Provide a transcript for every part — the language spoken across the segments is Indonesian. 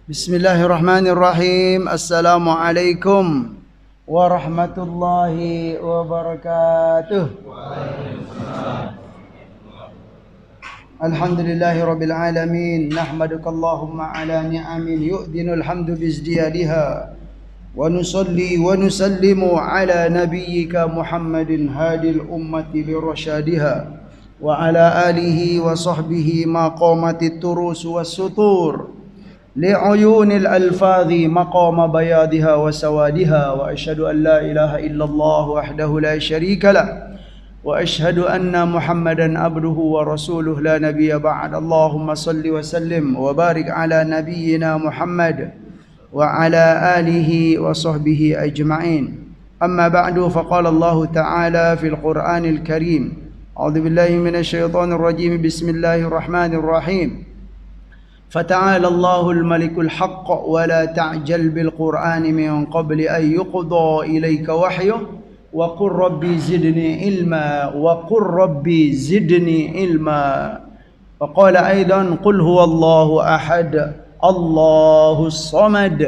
Bismillahirrahmanirrahim. Assalamualaikum warahmatullahi wabarakatuh. Alhamdulillahirabbil alamin. Nahmaduka Allahumma ala ni'amin yu'dinul hamdu bizdiyadiha. Wa nusalli wa nusallimu ala nabiyyika Muhammadin hadil ummati lirasyadiha. Wa ala alihi wa sahbihi ma qamatit turus was sutur. Li'uyunil alfadhi maqama bayadiha wa sawadiha. Wa ashhadu an la ilaha illallah wahdahu la syarika lah. Wa ashhadu anna Muhammadan abduhu wa rasuluh la nabiyya ba'd. Allahumma salli wa sallim wa barik ala nabiyyina Muhammad wa ala alihi wa sahbihi ajma'in. Amma ba'du, faqala Allah ta'ala fil Qur'anil Karim. A'udzu billahi minasy syaithanir rajim. Bismillahirrahmanirrahim. Fata'ala Allahul malikul haqq wa la ta'jal bil Qur'ani min qabli an yuqda ilayka wahyuhu wa qur rabbi zidni ilma wa qur rabbi zidni ilma. Wa qala aidan qul huwallahu ahad Allahus samad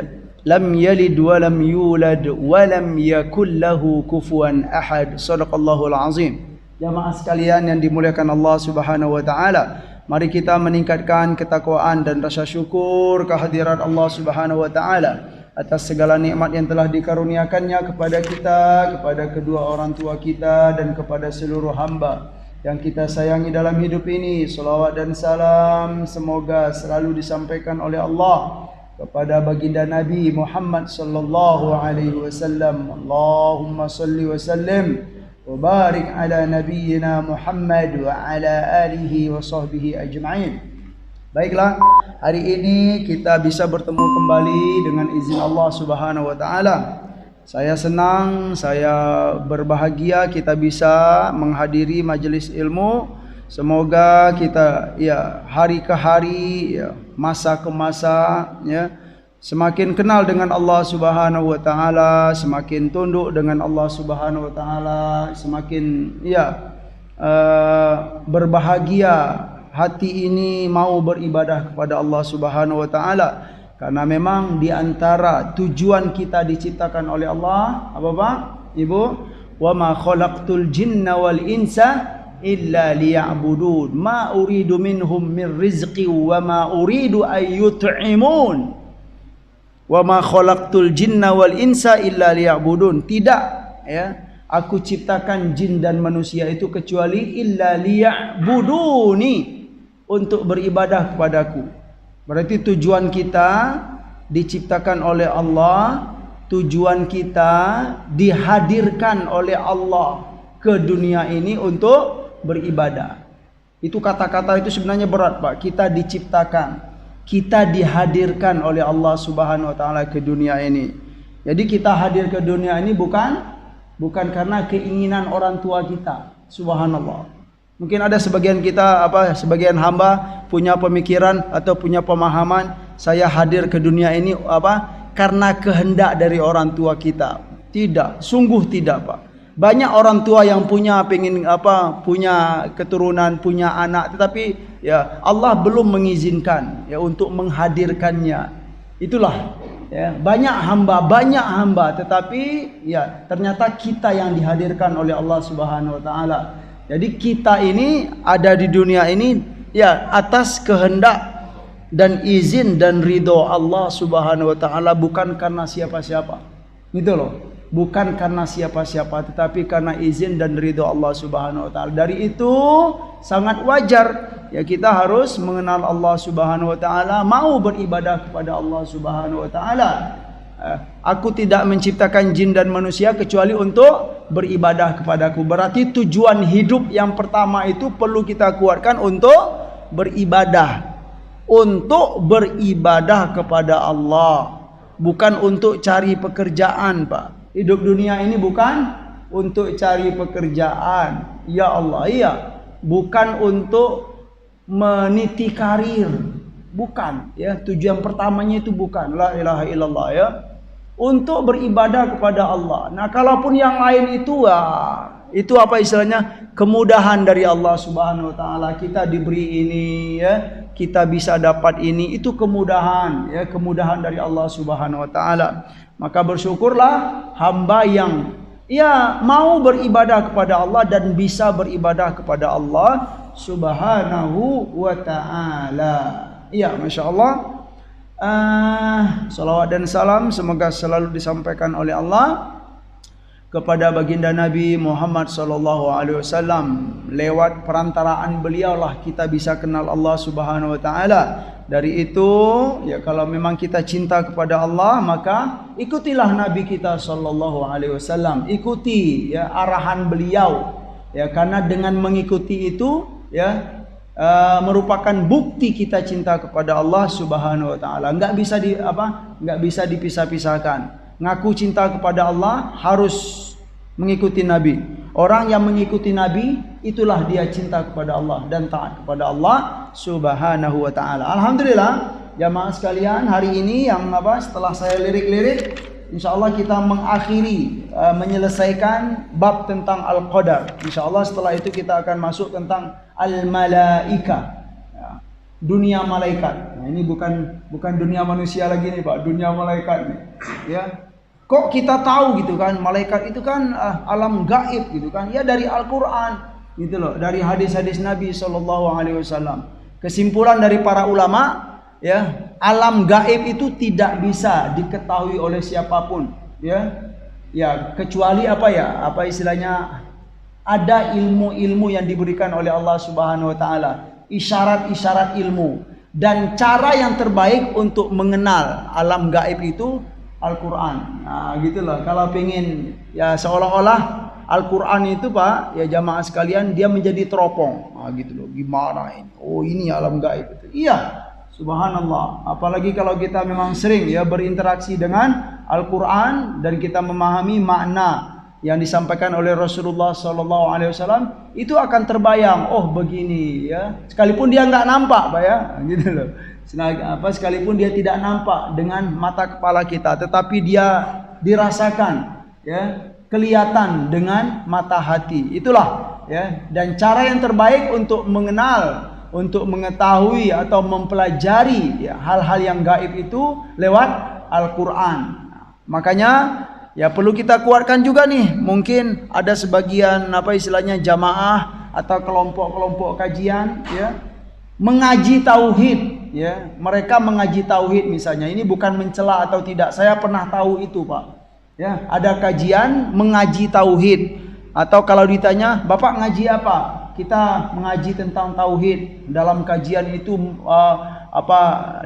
lam yalid wa lam yulad wa lam yakul lahu kufuwan ahad. Shadaqallahul azim. Jamaah sekalian yang dimuliakan Allah Subhanahu wa taala, mari kita meningkatkan ketakwaan dan rasa syukur kehadirat Allah Subhanahu wa taala atas segala nikmat yang telah dikaruniakannya kepada kita, kepada kedua orang tua kita dan kepada seluruh hamba yang kita sayangi dalam hidup ini. Salawat dan salam semoga selalu disampaikan oleh Allah kepada baginda Nabi Muhammad sallallahu alaihi wasallam. Allahumma salli wa sallim wa barik ala nabiyyina Muhammad wa ala alihi wa sahbihi ajma'in. Baiklah, hari ini kita bisa bertemu kembali dengan izin Allah Subhanahu wa taala. Saya senang, saya berbahagia kita bisa menghadiri majelis ilmu. Semoga kita hari ke hari, masa ke masa, semakin kenal dengan Allah Subhanahu wa taala, semakin tunduk dengan Allah Subhanahu wa taala, semakin berbahagia hati ini mau beribadah kepada Allah Subhanahu wa taala. Karena memang di antara tujuan kita diciptakan oleh Allah, apa Pak? Ibu, wa ma khalaqtul jinna wal insa illa liya'budun ma uridu minhum min rizqi wa ma uridu ay yut'imun. Wa ma khalaqtul jinna wal insa illa liya'budun. Tidak, aku ciptakan jin dan manusia itu kecuali illa liya'buduni, untuk beribadah kepadaku. Berarti tujuan kita diciptakan oleh Allah, tujuan kita dihadirkan oleh Allah ke dunia ini untuk beribadah. Itu kata-kata itu sebenarnya berat, Pak. Kita diciptakan, kita dihadirkan oleh Allah Subhanahu wa taala ke dunia ini. Jadi kita hadir ke dunia ini bukan karena keinginan orang tua kita. Subhanallah. Mungkin ada sebagian kita, sebagian hamba punya pemikiran atau punya pemahaman, saya hadir ke dunia ini karena kehendak dari orang tua kita. Tidak, sungguh tidak, Pak. Banyak orang tua yang punya punya keturunan, punya anak, tetapi Allah belum mengizinkan untuk menghadirkannya. Itulah banyak hamba, tetapi ternyata kita yang dihadirkan oleh Allah Subhanahu wa taala. Jadi kita ini ada di dunia ini atas kehendak dan izin dan ridho Allah Subhanahu wa taala, bukan karena siapa-siapa. Gitu loh. Bukan karena siapa-siapa, tetapi karena izin dan ridho Allah Subhanahu wa taala. Dari itu sangat wajar kita harus mengenal Allah Subhanahu wa taala, mau beribadah kepada Allah Subhanahu wa taala. Aku tidak menciptakan jin dan manusia kecuali untuk beribadah kepadaku. Berarti tujuan hidup yang pertama itu perlu kita kuatkan untuk beribadah. Untuk beribadah kepada Allah, bukan untuk cari pekerjaan, Pak. Hidup dunia ini bukan untuk cari pekerjaan. Ya Allah, bukan untuk meniti karir. Bukan, tujuan pertamanya itu bukan la ilaha illallah, untuk beribadah kepada Allah. Nah, kalaupun yang lain itu Itu apa istilahnya? Kemudahan dari Allah Subhanahu wa taala. Kita diberi ini ya, kita bisa dapat ini, itu kemudahan ya, kemudahan dari Allah Subhanahu wa taala. Maka bersyukurlah hamba yang mau beribadah kepada Allah dan bisa beribadah kepada Allah Subhanahu wa taala. Iya, Masya Allah. Salawat dan salam semoga selalu disampaikan oleh Allah kepada baginda Nabi Muhammad sallallahu alaihi wasallam. Lewat perantaraan beliaulah kita bisa kenal Allah Subhanahu wa taala. Dari itu ya, kalau memang kita cinta kepada Allah, maka ikutilah Nabi kita sallallahu alaihi wasallam. Ikuti ya arahan beliau. Ya, karena dengan mengikuti itu ya merupakan bukti kita cinta kepada Allah Subhanahu wa taala. Enggak bisa dipisah-pisahkan. Ngaku cinta kepada Allah harus mengikuti Nabi. Orang yang mengikuti Nabi, itulah dia cinta kepada Allah dan taat kepada Allah Subhanahu wa taala. Alhamdulillah jamaah sekalian, hari ini yang setelah saya lirik-lirik, insyaallah kita mengakhiri menyelesaikan bab tentang al-qadar. Insyaallah setelah itu kita akan masuk tentang al-malaika. Ya, dunia malaikat. Nah, ini bukan dunia manusia lagi nih, Pak, dunia malaikat nih. Ya. Kok kita tahu gitu kan, malaikat itu kan alam gaib gitu kan? Ya dari Al-Qur'an gitu loh, dari hadis-hadis Nabi sallallahu alaihi wasallam. Kesimpulan dari para ulama, ya, alam gaib itu tidak bisa diketahui oleh siapapun, ya. Ya, kecuali apa istilahnya, ada ilmu-ilmu yang diberikan oleh Allah Subhanahu wa taala, isyarat-isyarat ilmu. Dan cara yang terbaik untuk mengenal alam gaib itu Al-Quran. Nah, gitulah. Kalau pengen ya seolah-olah Al-Quran itu, Pak, ya jamaah sekalian, dia menjadi teropong. Nah, gitu loh. Gimana ini? Oh, ini alam gaib itu. Iya. Subhanallah. Apalagi kalau kita memang sering ya berinteraksi dengan Al-Quran dan kita memahami makna yang disampaikan oleh Rasulullah SAW, itu akan terbayang. Oh, begini ya. Sekalipun dia nggak nampak, Pak ya. Gitu loh. Sekalipun dia tidak nampak dengan mata kepala kita, tetapi dia dirasakan ya, kelihatan dengan mata hati. Itulah ya, dan cara yang terbaik untuk mengenal, untuk mengetahui atau mempelajari ya, hal-hal yang gaib itu lewat Al-Qur'an. Makanya ya perlu kita kuatkan juga nih, mungkin ada sebagian istilahnya jamaah atau kelompok-kelompok kajian ya, mengaji tauhid. Ya, mereka mengaji tauhid misalnya. Ini bukan mencela atau tidak. Saya pernah tahu itu, Pak. Ya, ada kajian mengaji tauhid. Atau kalau ditanya, "Bapak ngaji apa?" Kita mengaji tentang tauhid. Dalam kajian itu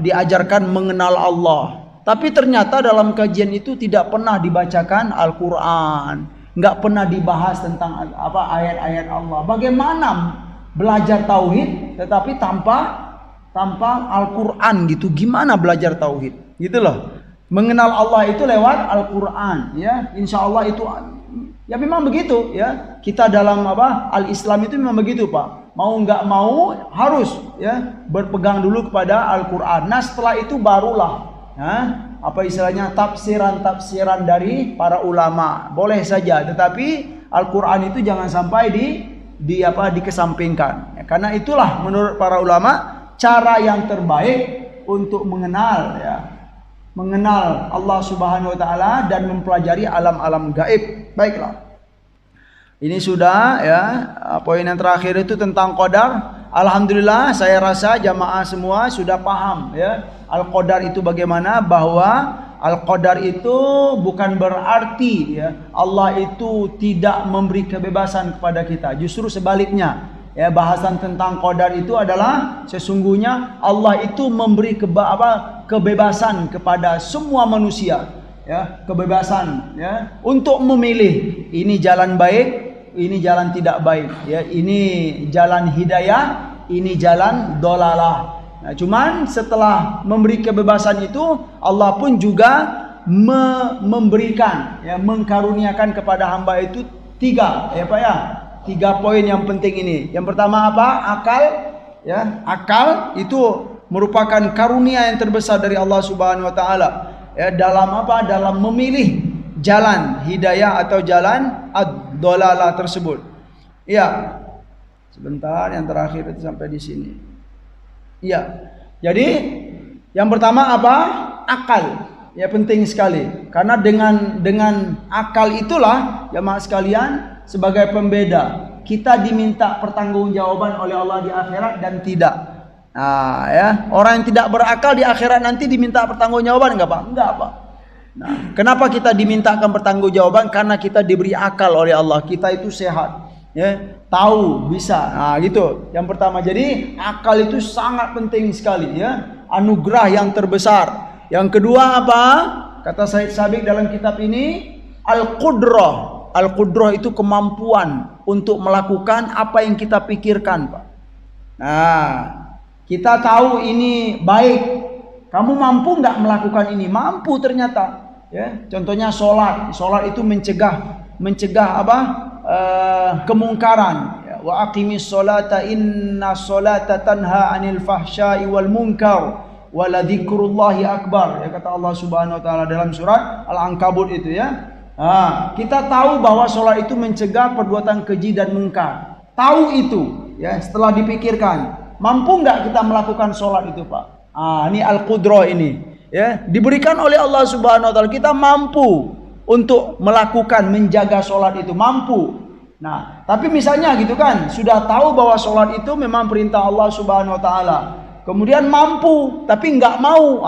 diajarkan mengenal Allah. Tapi ternyata dalam kajian itu tidak pernah dibacakan Al-Qur'an. Enggak pernah dibahas tentang ayat-ayat Allah. Bagaimana belajar tauhid tetapi tanpa Al-Quran gitu? Gimana belajar tauhid? Gitu loh. Mengenal Allah itu lewat Al-Quran ya. Insya Allah itu ya memang begitu ya. Kita dalam Al-Islam itu memang begitu, Pak. Mau nggak mau harus ya berpegang dulu kepada Al-Quran. Nah setelah itu barulah ya, istilahnya tafsiran dari para ulama. Boleh saja, tetapi Al-Quran itu jangan sampai dikesampingkan ya, karena itulah menurut para ulama cara yang terbaik untuk mengenal Allah Subhanahu wa taala dan mempelajari alam-alam gaib. Baiklah. Ini sudah ya, poin yang terakhir itu tentang qadar. Alhamdulillah saya rasa jamaah semua sudah paham ya, al-qadar itu bagaimana, bahwa al-qadar itu bukan berarti ya Allah itu tidak memberi kebebasan kepada kita. Justru sebaliknya. Ya, bahasan tentang qadar itu adalah sesungguhnya Allah itu memberi kebebasan kepada semua manusia, ya, kebebasan ya untuk memilih ini jalan baik, ini jalan tidak baik, ya, ini jalan hidayah, ini jalan dolalah. Nah, cuman setelah memberi kebebasan itu Allah pun juga memberikan ya, mengkaruniakan kepada hamba itu 3 ya Pak ya. 3 poin yang penting ini. Yang pertama apa? Akal ya. Akal itu merupakan karunia yang terbesar dari Allah Subhanahu wa taala. Ya, dalam Dalam memilih jalan hidayah atau jalan dolalah tersebut. Ya. Sebentar, yang terakhir itu sampai di sini. Ya. Jadi yang pertama apa? Akal. Ya, penting sekali. Karena dengan akal itulah jemaah sekalian sebagai pembeda kita diminta pertanggungjawaban oleh Allah di akhirat dan tidak. Nah, ya, orang yang tidak berakal di akhirat nanti diminta pertanggungjawaban enggak, Pak? Enggak, Pak. Nah, kenapa kita dimintakan pertanggungjawaban? Karena kita diberi akal oleh Allah. Kita itu sehat, ya, tahu, bisa. Nah, gitu. Yang pertama, jadi akal itu sangat penting sekali, ya. Anugerah yang terbesar. Yang kedua apa? Kata Said Sabiq dalam kitab ini, al-qudrah. Al-qudrah itu kemampuan untuk melakukan apa yang kita pikirkan, Pak. Nah, kita tahu ini baik. Kamu mampu nggak melakukan ini? Mampu ternyata. Ya, contohnya sholat. Sholat itu mencegah apa? Kemungkaran. Ya, wa aqimis sholata inna sholata tanha anil fahsya'i wal munkar. Waladzikrullahi akbar, ya, kata Allah Subhanahu wa taala dalam surat Al-Ankabut itu, ya. Nah, kita tahu bahwa sholat itu mencegah perbuatan keji dan mungkar. Tahu itu, ya, setelah dipikirkan. Mampu nggak kita melakukan sholat itu, Pak? Ini al-qudrah ini, ya, diberikan oleh Allah Subhanahu wa taala. Kita mampu untuk melakukan menjaga sholat itu, mampu. Nah, tapi misalnya gitu kan, sudah tahu bahwa sholat itu memang perintah Allah Subhanahu wa taala. Kemudian mampu, tapi nggak mau.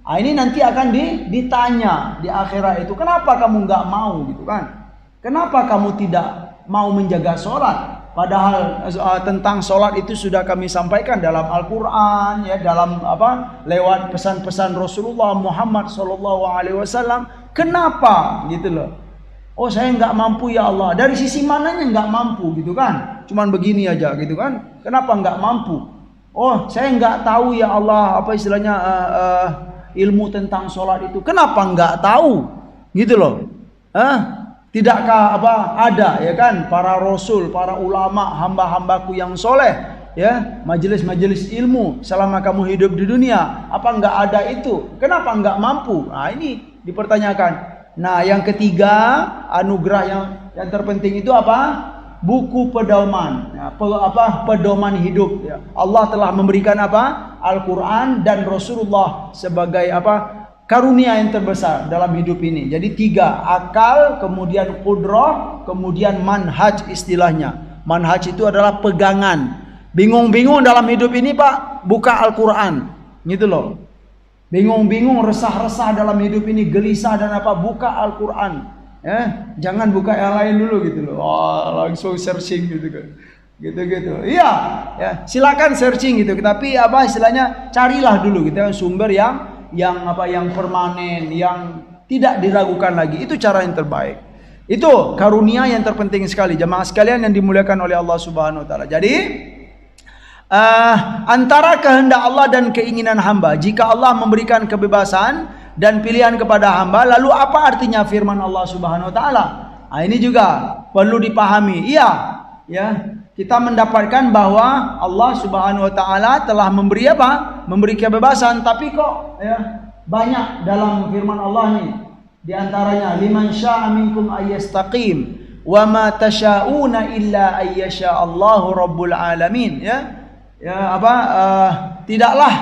Ini nanti akan ditanya di akhirat itu. Kenapa kamu nggak mau, gitu kan? Kenapa kamu tidak mau menjaga sholat? Padahal tentang sholat itu sudah kami sampaikan dalam Al-Quran, ya, dalam apa? Lewat pesan-pesan Rasulullah Muhammad SAW. Kenapa, gitu loh? Oh, saya nggak mampu ya Allah. Dari sisi mananya nggak mampu, gitu kan? Cuman begini aja, gitu kan? Kenapa nggak mampu? Oh, saya nggak tahu ya Allah, apa istilahnya, ilmu tentang sholat itu. Kenapa nggak tahu? Gitu loh. Tidakkah apa ada, ya kan, para rasul, para ulama, hamba-hambaku yang soleh, ya, majelis-majelis ilmu selama kamu hidup di dunia, apa nggak ada itu? Kenapa nggak mampu? Nah, ini dipertanyakan. Nah, yang ketiga, anugerah yang terpenting itu apa? Buku pedoman, ya, pedoman hidup, ya. Allah telah memberikan apa? Al-Quran dan Rasulullah sebagai apa? Karunia yang terbesar dalam hidup ini. Jadi tiga, akal, kemudian qudrah, kemudian manhaj istilahnya. Manhaj itu adalah pegangan. Bingung-bingung dalam hidup ini, Pak, buka Al-Quran, gitu loh. Bingung-bingung, resah-resah dalam hidup ini, gelisah dan apa, buka Al-Quran. Ya, jangan buka yang lain dulu, gitu loh. Oh, langsung searching gitu kan. Gitu-gitu. Iya, ya, silakan searching gitu. Tapi apa istilahnya? Carilah dulu gitu, sumber yang permanen, yang tidak diragukan lagi. Itu cara yang terbaik. Itu karunia yang terpenting sekali, jemaah sekalian yang dimuliakan oleh Allah Subhanahu wa taala. Jadi antara kehendak Allah dan keinginan hamba, jika Allah memberikan kebebasan dan pilihan kepada hamba, lalu apa artinya firman Allah Subhanahu wa taala? Nah, ini juga perlu dipahami. Iya, ya. Kita mendapatkan bahwa Allah Subhanahu wa taala telah memberi apa? Memberi kebebasan, tapi kok, ya, banyak dalam firman Allah nih. Di antaranya, liman syaa'a minkum ayyastaqim wa ma tasyauna illa ayyasha Allahu rabbul alamin, ya. Ya, tidaklah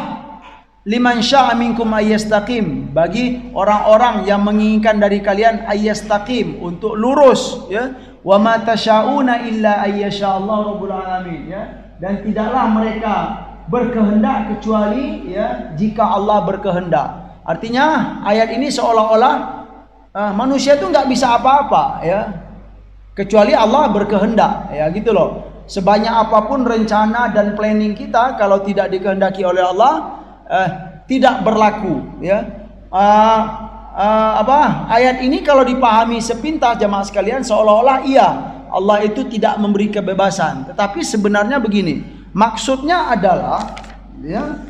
liman syaa'a minkum ayyastaqim, bagi orang-orang yang menginginkan dari kalian ayyastaqim, untuk lurus, ya. Wa ma tasyauna illa ayyasha Allah rabbul alamin, ya. Dan tidaklah mereka berkehendak kecuali, ya, jika Allah berkehendak. Artinya ayat ini seolah-olah manusia itu nggak bisa apa-apa, ya, kecuali Allah berkehendak, ya, gitu loh. Sebanyak apapun rencana dan planning kita, kalau tidak dikehendaki oleh Allah, tidak berlaku, ya. Ayat ini kalau dipahami sepintas jemaah sekalian, seolah-olah iya, Allah itu tidak memberi kebebasan. Tetapi sebenarnya begini, maksudnya adalah, ya,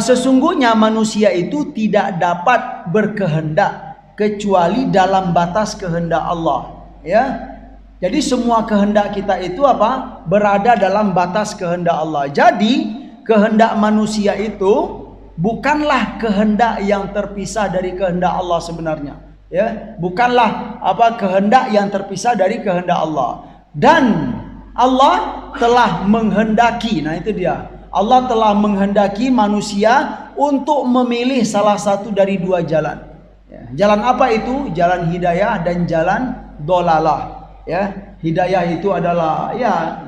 sesungguhnya manusia itu tidak dapat berkehendak kecuali dalam batas kehendak Allah, ya. Jadi semua kehendak kita itu apa? Berada dalam batas kehendak Allah. Jadi kehendak manusia itu bukanlah kehendak yang terpisah dari kehendak Allah sebenarnya. Ya, bukanlah kehendak yang terpisah dari kehendak Allah. Dan Allah telah menghendaki, nah itu dia. Allah telah menghendaki manusia untuk memilih salah satu dari dua jalan. Ya, jalan apa itu? Jalan hidayah dan jalan dolalah. Ya, hidayah itu adalah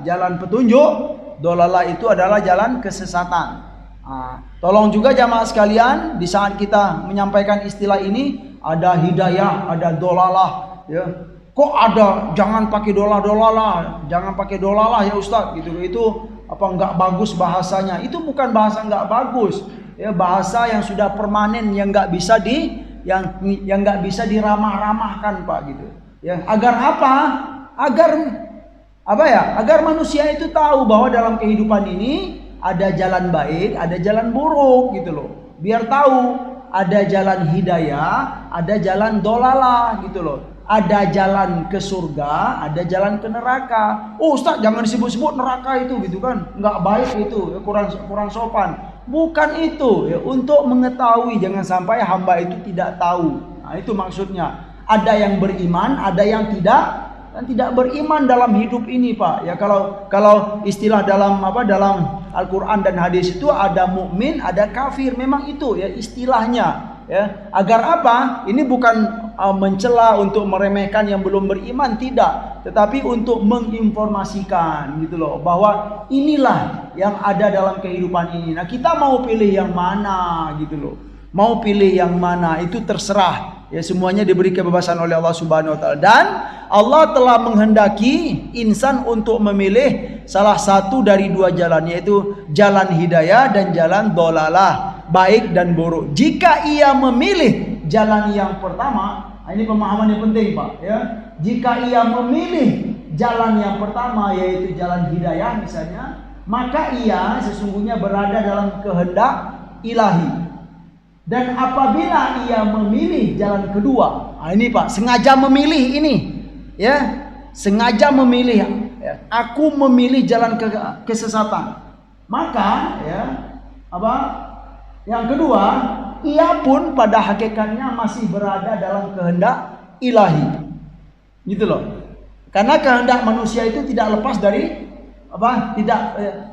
jalan petunjuk, dolalah itu adalah jalan kesesatan. Tolong juga jamaah sekalian, di saat kita menyampaikan istilah ini, ada hidayah, ada dolalah, ya. Kok ada jangan pakai dolalah, jangan pakai dolalah ya Ustaz gitu. Itu enggak bagus bahasanya. Itu bukan bahasa enggak bagus. Ya, bahasa yang sudah permanen yang enggak bisa yang enggak bisa diramah-ramahkan, Pak, gitu. Ya, agar apa? Agar manusia itu tahu bahwa dalam kehidupan ini ada jalan baik, ada jalan buruk gitu loh. Biar tahu ada jalan hidayah, ada jalan dolalah gitu loh. Ada jalan ke surga, ada jalan ke neraka. Oh Ustaz, jangan disebut-sebut neraka itu gitu kan. Enggak baik itu, kurang sopan. Bukan itu, ya, untuk mengetahui, jangan sampai hamba itu tidak tahu. Nah, itu maksudnya. Ada yang beriman, ada yang tidak. Dan tidak beriman dalam hidup ini, Pak. Ya, kalau istilah dalam Al-Qur'an dan hadis itu ada mukmin, ada kafir. Memang itu ya istilahnya, ya. Agar apa? Ini bukan mencela untuk meremehkan yang belum beriman, tidak, tetapi untuk menginformasikan gitu loh, bahwa inilah yang ada dalam kehidupan ini. Nah, kita mau pilih yang mana gitu loh. Mau pilih yang mana itu terserah. Ya, semuanya diberi kebebasan oleh Allah Subhanahu wa taala. Dan Allah telah menghendaki insan untuk memilih salah satu dari dua jalan, yaitu jalan hidayah dan jalan dolalah, baik dan buruk. Jika ia memilih jalan yang pertama, ini pemahaman yang penting, Pak, ya. Jika ia memilih jalan yang pertama, yaitu jalan hidayah misalnya, maka ia sesungguhnya berada dalam kehendak ilahi. Dan apabila ia memilih jalan kedua, ini Pak, sengaja memilih ini, ya, sengaja memilih, ya, aku memilih jalan kesesatan, maka ya yang kedua, ia pun pada hakikatnya masih berada dalam kehendak ilahi, gitu loh. Karena kehendak manusia itu tidak lepas dari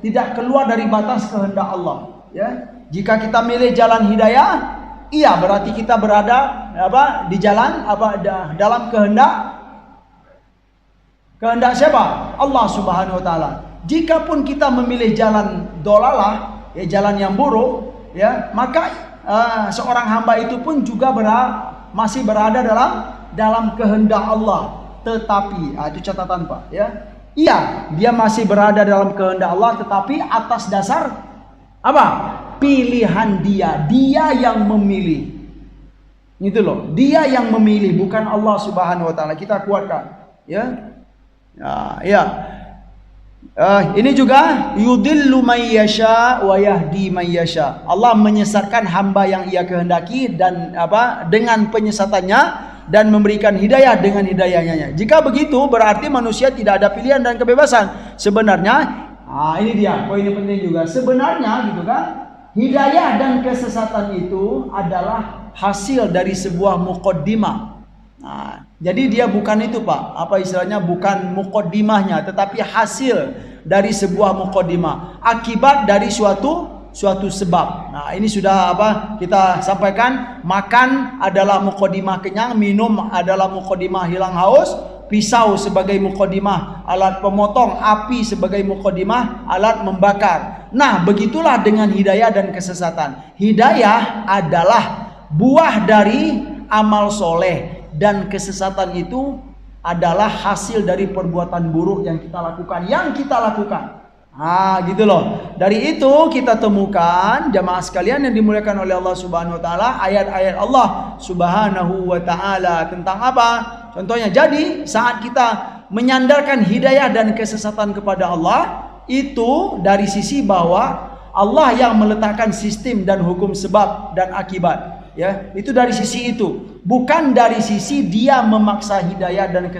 tidak keluar dari batas kehendak Allah, ya. Jika kita milih jalan hidayah, iya berarti kita berada di jalan dalam kehendak siapa? Allah Subhanahu wa taala. Jikapun kita memilih jalan dolalah, ya, jalan yang buruk, ya, maka seorang hamba itu pun juga masih berada dalam kehendak Allah. Tetapi itu catatan, Pak, ya. Iya, dia masih berada dalam kehendak Allah, tetapi atas dasar pilihan dia yang memilih. Gitu loh. Dia yang memilih, bukan Allah Subhanahu wa taala. Kita kuatkan, ya. Ya. Ini juga yudillu may yasha wa yahdi may yasha. Allah menyesatkan hamba yang Ia kehendaki dan dengan penyesatannya, dan memberikan hidayah dengan hidayahnya. Jika begitu berarti manusia tidak ada pilihan dan kebebasan. Sebenarnya ini dia poin yang penting juga. Sebenarnya gitu kan, hidayah dan kesesatan itu adalah hasil dari sebuah muqaddimah. Nah, jadi dia bukan itu, Pak. Istilahnya bukan muqaddimahnya, tetapi hasil dari sebuah muqaddimah, akibat dari suatu sebab. Nah, ini sudah kita sampaikan. Makan adalah muqaddimah kenyang, minum adalah muqaddimah hilang haus, pisau sebagai muqaddimah alat pemotong, api sebagai muqaddimah alat membakar. Nah, begitulah dengan hidayah dan kesesatan. Hidayah adalah buah dari amal soleh, dan kesesatan itu adalah hasil dari perbuatan buruk yang kita lakukan. Gitu loh. Dari itu kita temukan jamaah sekalian yang dimuliakan oleh Allah Subhanahu wa taala, ayat-ayat Allah Subhanahu wa taala tentang apa? Contohnya, jadi saat kita menyandarkan hidayah dan kesesatan kepada Allah, itu dari sisi bahwa Allah yang meletakkan sistem dan hukum sebab dan akibat, ya. Itu dari sisi itu, bukan dari sisi dia memaksa hidayah dan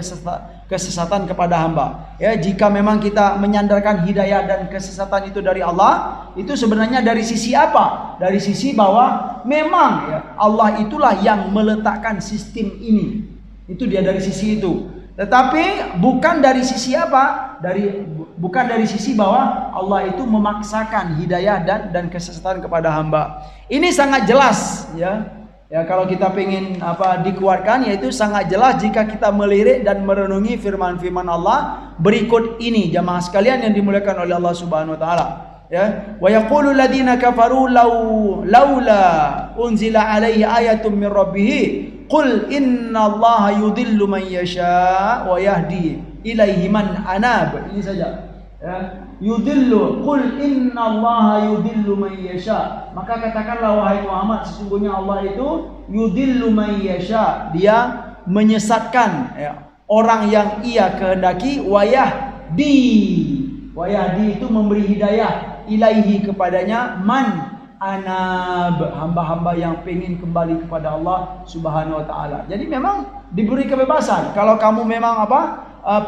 kesesatan kepada hamba. Ya, jika memang kita menyandarkan hidayah dan kesesatan itu dari Allah, itu sebenarnya dari sisi apa? Dari sisi bahwa memang ya, Allah itulah yang meletakkan sistem ini. Itu dia dari sisi itu. Tetapi bukan dari sisi apa? Bukan dari sisi bahwa Allah itu memaksakan hidayah dan kesesatan kepada hamba. Ini sangat jelas ya. Ya, kalau kita pengen dikuatkan, yaitu sangat jelas jika kita melirik dan merenungi firman-firman Allah berikut ini, jamaah sekalian yang dimuliakan oleh Allah Subhanahu wa taala. Ya, wa yaqulu alladziina kafaru laula unzila alaihi ayatun min rabbih qul innallaha yudhillu man yasha wa yahdi ilaihi man anab. Ini saja. Ya, yudhillu qul innallaha yudhillu man yasha. Maka katakanlah wahai Muhammad, sesungguhnya Allah itu yudhillu man yasha, dia menyesatkan ya, orang yang ia kehendaki, wayahdi itu memberi hidayah, ilaihi kepadanya, man anab, hamba-hamba yang ingin kembali kepada Allah Subhanahu wa taala. Jadi memang diberi kebebasan. Kalau kamu memang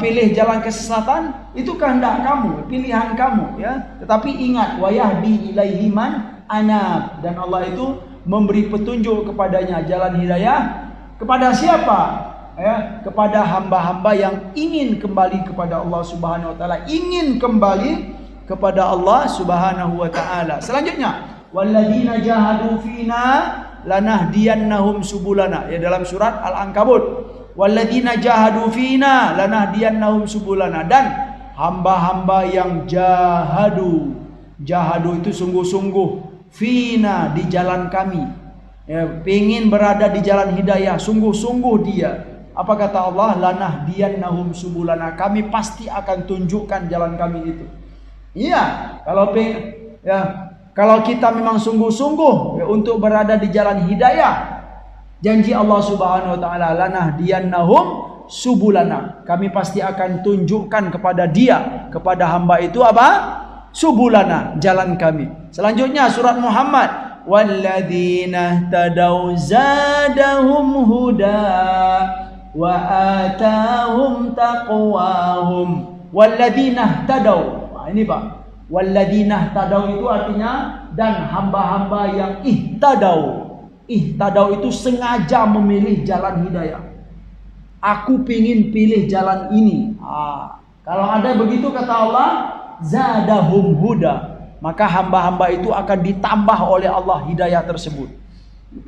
pilih jalan kesesatan, itu kehendak kamu, pilihan kamu ya. Tetapi ingat, wayahdi ilaihi man anab, dan Allah itu memberi petunjuk kepadanya jalan hidayah kepada siapa? Ya, kepada hamba-hamba yang ingin kembali kepada Allah Subhanahu wa taala, ingin kembali kepada Allah Subhanahu wa taala. Selanjutnya, walladzina jahadu fina lanahdiyannahum subulana, ya, dalam surat Al-Ankabut. Walladzina jahadu fina lanahdiyannahum subulana, dan hamba-hamba yang jahadu itu sungguh-sungguh, fina di jalan kami, ya, ingin berada di jalan hidayah, sungguh-sungguh dia. Apa kata Allah? Lanahdiyannahum subulana, kami pasti akan tunjukkan jalan kami itu. Iya, kalau kita memang sungguh-sungguh ya, untuk berada di jalan hidayah, janji Allah Subhanahu wa taala, lanahdiyannahum subulana, kami pasti akan tunjukkan kepada dia, kepada hamba itu apa? Subulana, jalan kami. Selanjutnya surat Muhammad, walladzina tadaw zadahum huda wa atahum taqwahum. Walladzina tadaw, nah, ini Pak, walladzina tadaw itu artinya dan hamba-hamba yang ihtadaw. Ihtadaw itu sengaja memilih jalan hidayah. Aku pingin pilih jalan ini. Kalau ada begitu kata Allah, zadahum huda, maka hamba-hamba itu akan ditambah oleh Allah hidayah tersebut.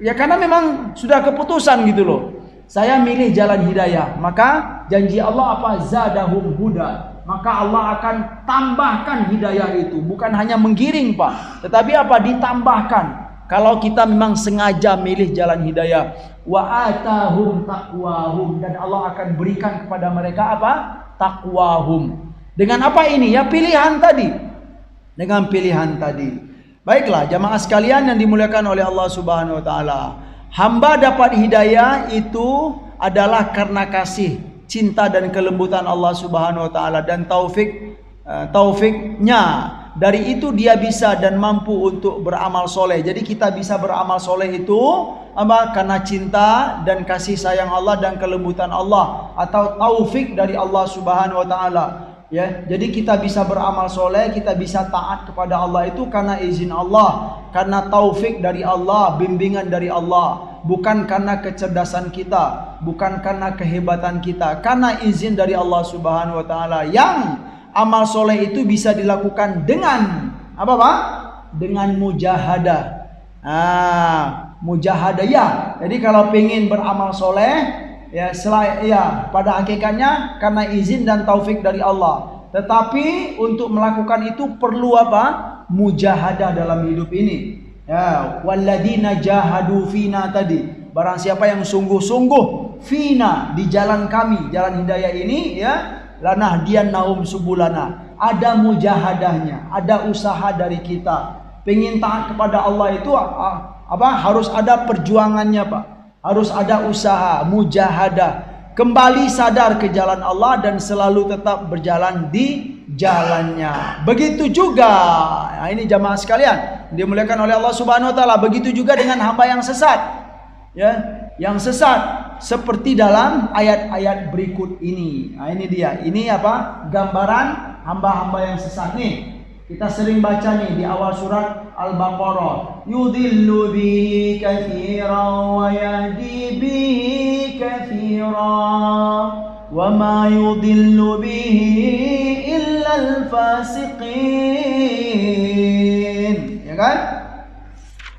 Ya, karena memang sudah keputusan gitu loh. Saya milih jalan hidayah, maka janji Allah apa? Zadahum huda. Maka Allah akan tambahkan hidayah itu, bukan hanya menggiring Pak, tetapi apa? Ditambahkan. Kalau kita memang sengaja milih jalan hidayah, wa atahum taqwahum, dan Allah akan berikan kepada mereka apa? Taqwahum. Dengan apa ini? Ya, pilihan tadi. Dengan pilihan tadi. Baiklah, jamaah sekalian yang dimuliakan oleh Allah Subhanahu wa taala. Hamba dapat hidayah itu adalah karena kasih, cinta dan kelembutan Allah Subhanahu wa taala dan taufiknya. Dari itu dia bisa dan mampu untuk beramal soleh. Jadi kita bisa beramal soleh itu karena cinta dan kasih sayang Allah dan kelembutan Allah, atau taufik dari Allah Subhanahu wa taala. Ya, jadi kita bisa beramal soleh, kita bisa taat kepada Allah itu karena izin Allah, karena taufik dari Allah, bimbingan dari Allah, bukan karena kecerdasan kita, bukan karena kehebatan kita, karena izin dari Allah Subhanahu wa taala. Yang amal soleh itu bisa dilakukan dengan apa Pak? Dengan mujahadah. Mujahadah ya. Jadi kalau pengen beramal soleh, ya pada hakikatnya karena izin dan taufik dari Allah. Tetapi untuk melakukan itu perlu apa? Mujahadah dalam hidup ini. Ya, walladzina jahadu fina tadi. Barang siapa yang sungguh-sungguh fina di jalan kami, jalan hidayah ini, ya, lanahdiyannahum subulana. Ada mujahadahnya, ada usaha dari kita. Pengen taat kepada Allah itu harus ada perjuangannya Pak. Harus ada usaha, mujahadah. Kembali sadar ke jalan Allah dan selalu tetap berjalan di jalannya. Begitu juga, nah ini jamaah sekalian dimuliakan oleh Allah Subhanahu wa taala. Begitu juga dengan hamba yang sesat. Ya, yang sesat. Seperti dalam ayat-ayat berikut ini. Nah, ini dia. Ini apa? Gambaran hamba-hamba yang sesat nih. Kita sering baca nih di awal surat Al-Baqarah. Yudhillu bihi katsiran wa yahdi bihi katsiran wa ma yudhillu bihi illa al-fasiqin. Ya kan?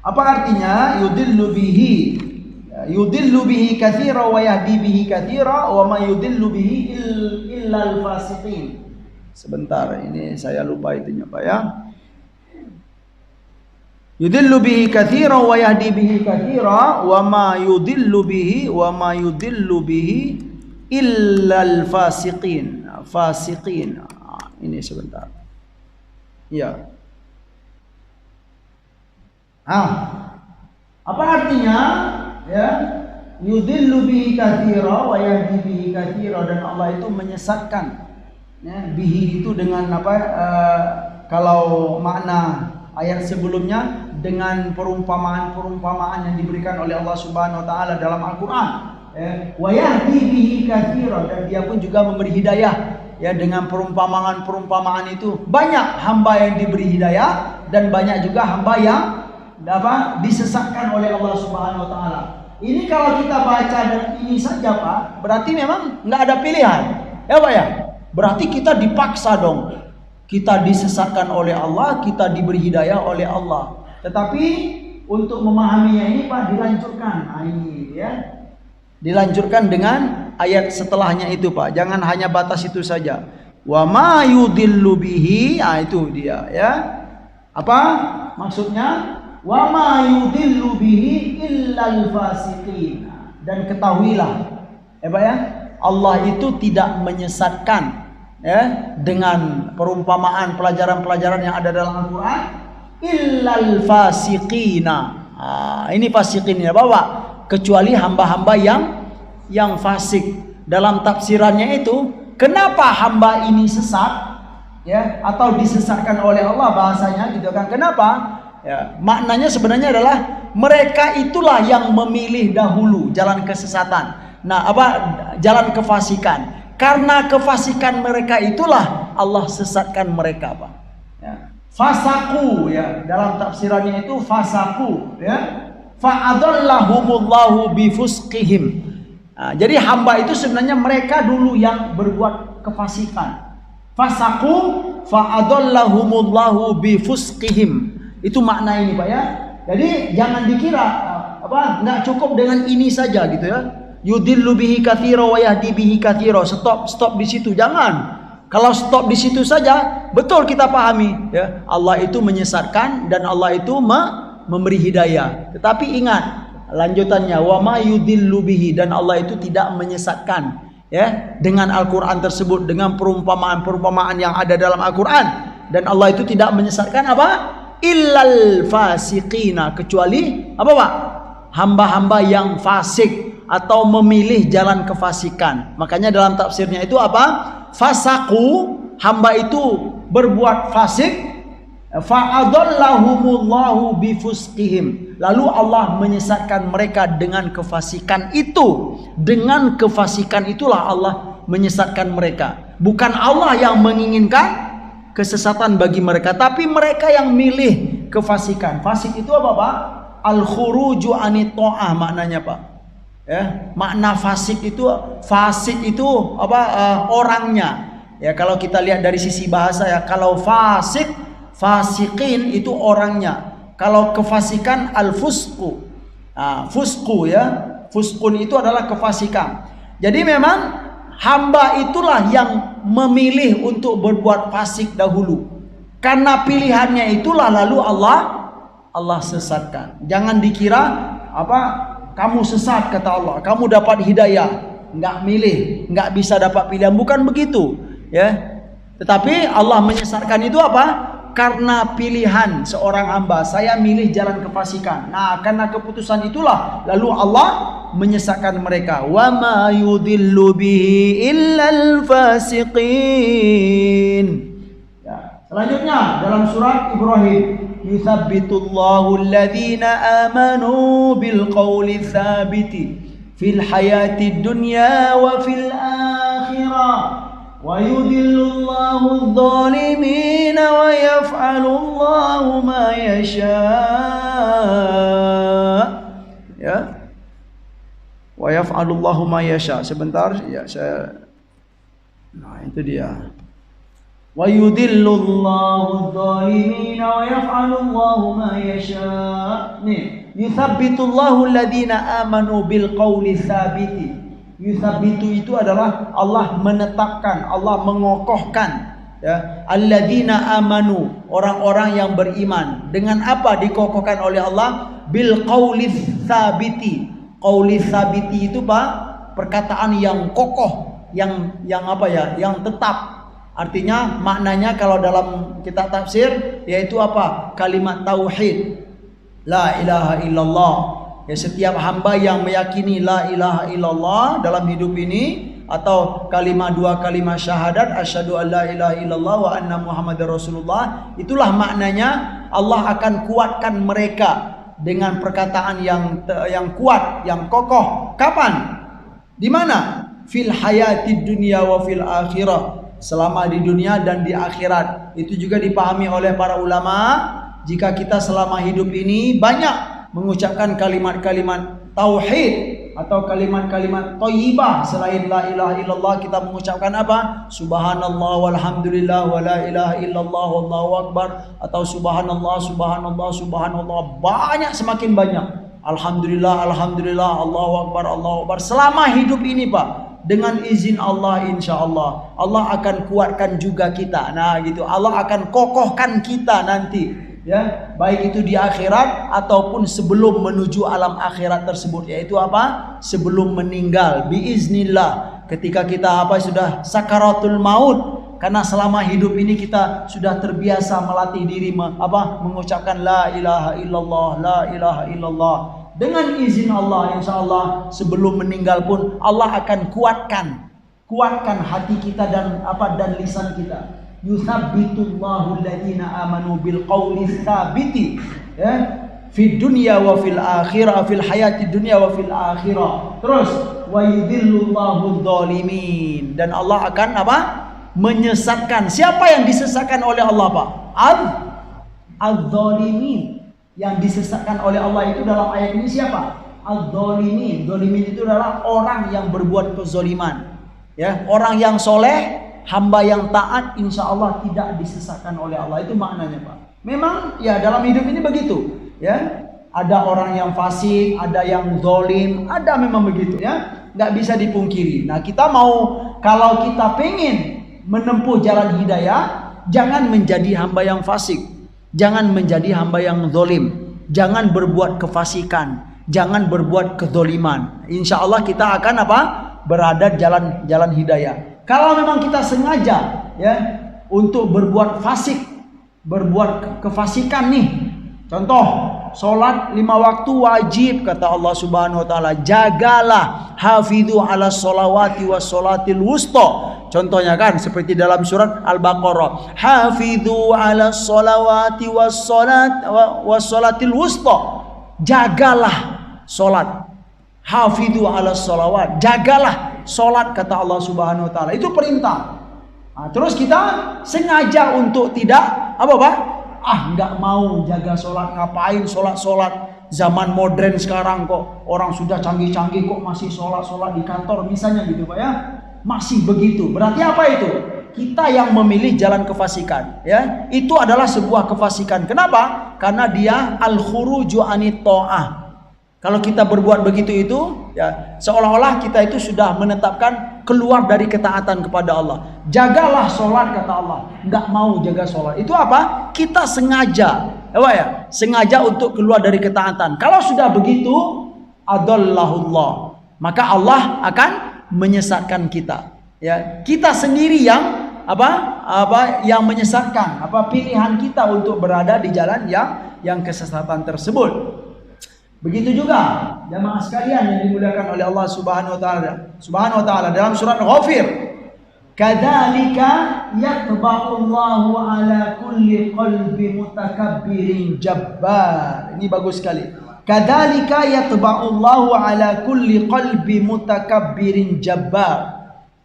Apa artinya yudhillu bihi? Yudhillu bihi katsiran wa yahdi bihi katsiran wa ma yudhillu bihi illa al-fasiqin. Sebentar, ini saya lupa itunya Pak ya. Yudillu bihi katsiran wa yahdi bihi katsiran wa ma yudillu bihi illal fasiqin. Fasiqin. Ini sebentar. Ya. Apa artinya? Ya. Yudillu bihi katsiran wa yahdi bihi katsiran, dan Allah itu menyesatkan. Ya, bihi itu dengan apa? Kalau makna ayat sebelumnya dengan perumpamaan yang diberikan oleh Allah Subhanahu wa taala dalam Al-Qur'an. Wa yahdi bihi katsiran, dan dia pun juga memberi hidayah. Ya, dengan perumpamaan itu banyak hamba yang diberi hidayah dan banyak juga hamba yang disesatkan oleh Allah Subhanahu wa taala. Ini kalau kita baca dan ini saja Pak, berarti memang nggak ada pilihan. Ya Pak ya? Berarti kita dipaksa dong. Kita disesatkan oleh Allah, kita diberi hidayah oleh Allah. Tetapi untuk memahaminya ini Pak dilanjutkan. Nah, ini ya. Dilanjutkan dengan ayat setelahnya itu Pak. Jangan hanya batas itu saja. Wa ma yudillu bihi, itu dia ya. Apa maksudnya? Wa ma yudillu bihi illal fasiqin. Dan ketahuilah ya Pak ya, Allah itu tidak menyesatkan ya dengan perumpamaan pelajaran-pelajaran yang ada dalam Al-Qur'an illal fasiqina. Ini fasiqin ya Bapak, kecuali hamba-hamba yang fasik. Dalam tafsirannya itu, kenapa hamba ini sesat ya atau disesatkan oleh Allah bahasanya gitu kan. Kenapa? Ya, maknanya sebenarnya adalah mereka itulah yang memilih dahulu jalan kesesatan. Nah, jalan kefasikan. Karena kefasikan mereka itulah Allah sesatkan mereka, Pak. Ya. Fasaku ya, dalam tafsirannya itu fasaku ya. Fa'adallahumullahu bifusqihim. Nah, jadi hamba itu sebenarnya mereka dulu yang berbuat kefasikan. Fasaku fa'adallahumullahu bifusqihim. Itu makna ini, Pak ya. Jadi jangan dikira enggak cukup dengan ini saja gitu ya. Yudillu bihi katsira wa yahdi bihi katsira. Stop di situ, jangan. Kalau stop di situ saja, betul kita pahami ya. Allah itu menyesatkan dan Allah itu memberi hidayah. Tetapi ingat lanjutannya, wa ma yudillu bihi, dan Allah itu tidak menyesatkan ya dengan Al-Qur'an tersebut, dengan perumpamaan-perumpamaan yang ada dalam Al-Qur'an. Dan Allah itu tidak menyesatkan illal fasiqina, kecuali Pak? Hamba-hamba yang fasik atau memilih jalan kefasikan. Makanya dalam tafsirnya itu fasaku, hamba itu berbuat fasik, fa'adallahumullahu bifusqihim, lalu Allah menyesatkan mereka dengan kefasikan itu. Dengan kefasikan itulah Allah menyesatkan mereka. Bukan Allah yang menginginkan kesesatan bagi mereka, tapi mereka yang milih kefasikan. Fasik itu apa Pak? Al-khuruju anit ta'ah maknanya Pak. Ya, makna fasik itu orangnya. Ya, kalau kita lihat dari sisi bahasa ya, kalau fasikin itu orangnya. Kalau kefasikan al-fusqu. Fusqu ya. Fusqun itu adalah kefasikan. Jadi memang hamba itulah yang memilih untuk berbuat fasik dahulu. Karena pilihannya itulah lalu Allah sesatkan. Jangan dikira kamu sesat kata Allah, kamu dapat hidayah, nggak milih, nggak bisa dapat pilihan, bukan begitu, ya. Tetapi Allah menyesatkan itu karena pilihan seorang hamba, saya milih jalan kefasikan. Nah, karena keputusan itulah lalu Allah menyesatkan mereka. Wa ma yudillu bihi illal fasiqin. Ya, selanjutnya dalam surat Ibrahim, yuthabbitullahu alladhina amanu bil qawli tsabiti fil hayati dunya wa fil akhirah wa yudhillullahu adh-dhalimin wa yaf'alullahu ma yasha. Ya, wa yaf'alullahu ma yasha. Sebentar ya, nah itu dia. Wa yudhillullahu adh-dhalimin wa yaf'alullahu ma yasha. Nih, yuthabbitullahu alladhina amanu bil qawli tsabiti. Yuthabbitu itu adalah Allah menetapkan, Allah mengokohkan, ya, alladzina amanu, orang-orang yang beriman. Dengan apa dikokohkan oleh Allah? Bil qawli tsabiti. Qawli tsabiti itu Pak, perkataan yang kokoh, yang apa ya? Yang tetap. Artinya maknanya kalau dalam kitab tafsir yaitu apa? Kalimat tauhid. La ilaha illallah. Ya, setiap hamba yang meyakini la ilaha illallah dalam hidup ini, atau kalimat dua kalimat syahadat asyhadu an la ilaha illallah wa anna muhammadar rasulullah, itulah maknanya Allah akan kuatkan mereka dengan perkataan yang kuat, yang kokoh. Kapan? Di mana? Fil hayatid dunya wa fil akhirah. Selama di dunia dan di akhirat. Itu juga dipahami oleh para ulama. Jika kita selama hidup ini banyak mengucapkan kalimat-kalimat tauhid atau kalimat-kalimat thayyibah selain la ilaha illallah, kita mengucapkan apa? Subhanallah walhamdulillah wa la ilaha illallah wallahu akbar, atau subhanallah subhanallah subhanallah, banyak, semakin banyak. Alhamdulillah alhamdulillah, Allahu akbar Allahu akbar. Selama hidup ini Pak, dengan izin Allah insya Allah, Allah akan kuatkan juga kita. Nah gitu, Allah akan kokohkan kita nanti, ya, baik itu di akhirat ataupun sebelum menuju alam akhirat tersebut, yaitu apa? Sebelum meninggal, biiznillah, ketika kita apa sudah sakaratul maut. Karena selama hidup ini kita sudah terbiasa melatih diri mengucapkan la ilaha illallah, la ilaha illallah. Dengan izin Allah insya Allah sebelum meninggal pun Allah akan kuatkan hati kita dan lisan kita. Yuthabbitullahu alladhina amanu bil qawli tsabiti, ya, fid dunya wa fil akhirah, fil hayati dunya wa fil akhirah. Terus wa yudhillullahu adh-dhalimin, dan Allah akan menyesatkan. Siapa yang disesatkan oleh Allah Pak? Adh-dhalimin. Yang disesatkan oleh Allah itu dalam ayat ini siapa? Adh-dhalimin. Dhalimin itu adalah orang yang berbuat kezaliman, ya, orang yang soleh, hamba yang taat, insya Allah tidak disesatkan oleh Allah. Itu maknanya Pak. Memang ya dalam hidup ini begitu, ya. Ada orang yang fasik, ada yang zalim, ada, memang begitu, ya. Nggak bisa dipungkiri. Nah kita kalau kita pengen menempuh jalan hidayah, jangan menjadi hamba yang fasik, jangan menjadi hamba yang zalim, jangan berbuat kefasikan, jangan berbuat kezaliman. Insya Allah kita akan berada jalan hidayah. Kalau memang kita sengaja, ya, untuk berbuat fasik, berbuat kefasikan nih, contoh sholat 5 waktu wajib, kata Allah Subhanahu wa taala, jagalah, hafidhu ala sholawati was sholatil wusta. Contohnya kan seperti dalam surat Al-Baqarah, hafidhu ala sholawati was sholatil wusta. Jagalah sholat, hafidhu ala sholawat, jagalah sholat, kata Allah Subhanahu wa taala. Itu perintah. Nah, terus kita sengaja untuk tidak nggak mau jaga sholat. Ngapain sholat zaman modern sekarang, kok orang sudah canggih-canggih kok masih sholat di kantor misalnya gitu Pak, ya, masih begitu. Berarti apa itu? Kita yang memilih jalan kefasikan, ya. Itu adalah sebuah kefasikan. Kenapa? Karena dia al-khuruju anit ta'ah. Kalau kita berbuat begitu itu, ya, seolah-olah kita itu sudah menetapkan keluar dari ketaatan kepada Allah. Jagalah sholat, kata Allah. Nggak mau jaga sholat. Itu apa? Kita sengaja, ya, sengaja untuk keluar dari ketaatan. Kalau sudah begitu, adallahullah, maka Allah akan menyesatkan kita. Ya, kita sendiri yang yang menyesatkan pilihan kita untuk berada di jalan yang kesesatan tersebut. Begitu juga jamaah sekalian yang dimuliakan oleh Allah Subhanahu wa taala dalam surat Ghafir, kadzalika yatba'ullahu ala kulli qalbi mutakabbirin jabbar. Ini bagus sekali. Kadzalika yatba'ullahu ala kulli qalbi mutakabbirin jabbar.